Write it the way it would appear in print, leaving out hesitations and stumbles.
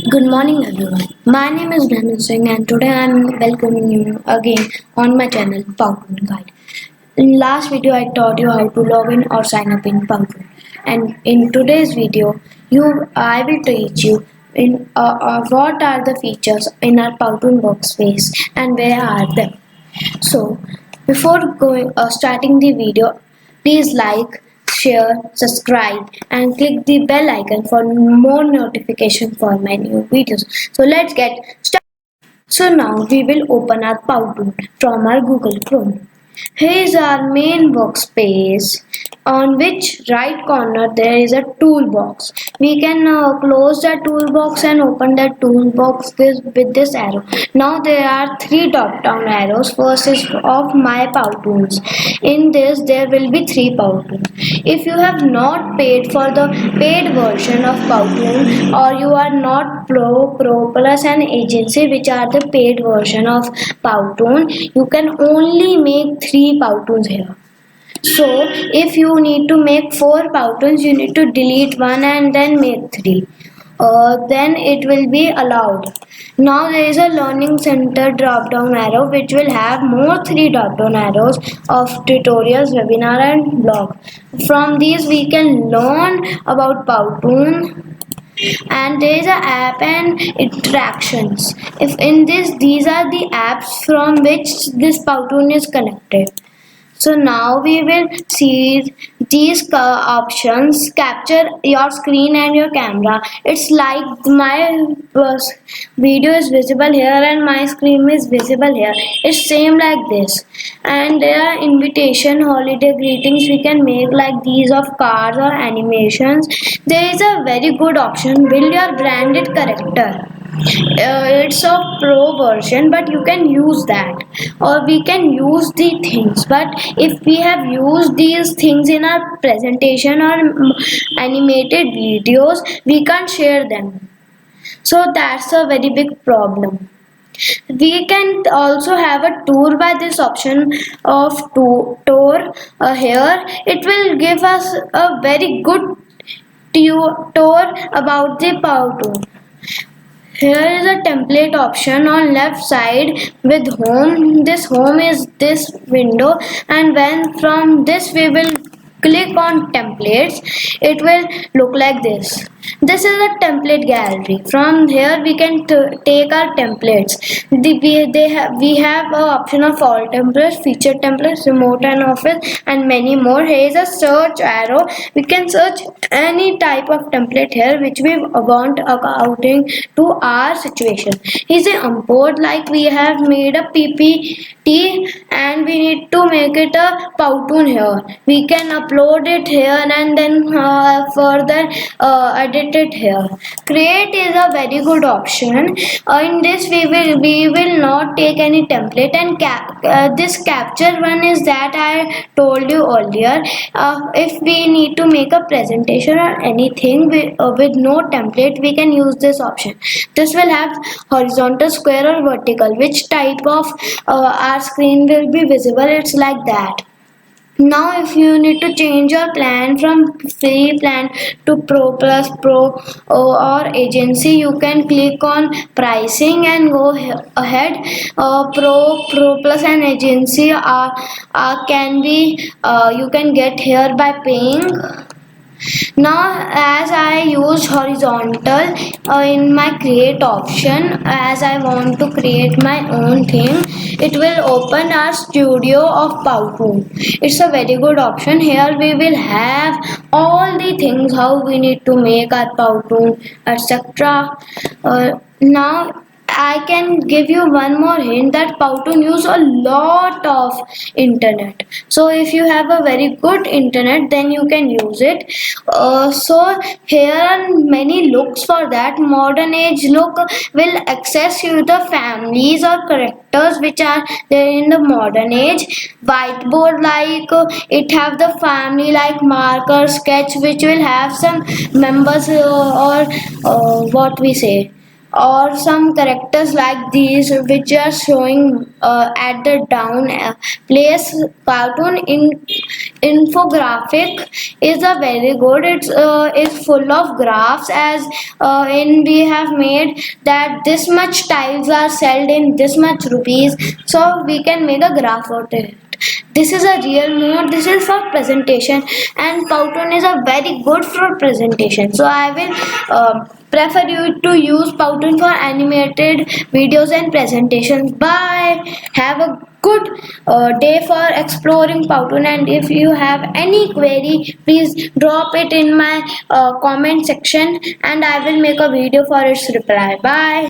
Good morning, everyone. My name is Dhanil Singh, and today I am welcoming you again on my channel Powtoon Guide. In last video, I taught you how to log in or sign up in Powtoon, and in today's video, I will teach you what are the features in our Powtoon workspace and where are them. So, before starting the video, please like, share, subscribe, and click the bell icon for more notification for my new videos. So let's get started. So now we will open our Powtoon from our Google Chrome. Here is our main workspace, on which right corner there is a toolbox. We can close the toolbox and open the toolbox with this arrow. Now there are three drop down arrows. First is of my Powtoons. In this there will be three Powtoons. If you have not paid for the paid version of Powtoon, or you are not Pro Plus and Agency, which are the paid version of Powtoon, you can only make three Powtoons here. So if you need to make four Powtoons, you need to delete one and then make three. Then it will be allowed. Now there is a learning center drop down arrow, which will have more three drop down arrows of tutorials, webinar and blog. From these we can learn about Powtoon, and there is a app and interactions. If in this, these are the apps from which this Powtoon is connected. So now we will see these options: capture your screen and your camera. It's like my video is visible here and my screen is visible here. It's same like this. And there are invitation, holiday greetings we can make like these of cards or animations. There is a very good option: build your branded character. It's a pro version, but you can use that, or we can use the things. But if we have used these things in our presentation or animated videos, we can't share them. So that's a very big problem. We can also have a tour by this option of tour here. It will give us a very good tour about the Powtoon. Here is a template option on left side with home. This home is this window, and when from this we will click on templates, it will look like this. This is a template gallery. From here we can take our templates. We have an option of all templates, featured templates, remote and office, and many more. Here is a search arrow. We can search any type of template here which we want according to our situation. Here's a import, like we have made a PPT and we need to make it a Powtoon here. We can upload it here and then further edit it here. Create is a very good option. In this we will not take any template, and this capture one is that I told you earlier. If we need to make a presentation or anything with no template, we can use this option. This will have horizontal, square or vertical. Which type of our screen will be visible? It's like that. Now if you need to change your plan from free plan to Pro Plus, Pro or Agency, you can click on pricing and go ahead. Pro Plus and Agency can be you can get here by paying. Now as I use horizontal in my create option, as I want to create my own thing, it will open our studio of Powtoon. It's a very good option. Here we will have all the things how we need to make our Powtoon, etc. Now I can give you one more hint that Powtoon use a lot of internet. So if you have a very good internet, then you can use it. So here are many looks for that. Modern age look will access you the families or characters which are there in the modern age. Whiteboard, like it have the family like marker, sketch, which will have some members or what we say, or some characters like these which are showing at the down place. Cartoon in infographic is a very good. It's full of graphs, as in we have made that this much tiles are sold in this much rupees, so we can make a graph out of it. This is a real mode. This is for presentation, and Powtoon is a very good for presentation. So I will prefer you to use Powtoon for animated videos and presentations. Bye. Have a good day for exploring Powtoon. And if you have any query, please drop it in my comment section, and I will make a video for its reply. Bye.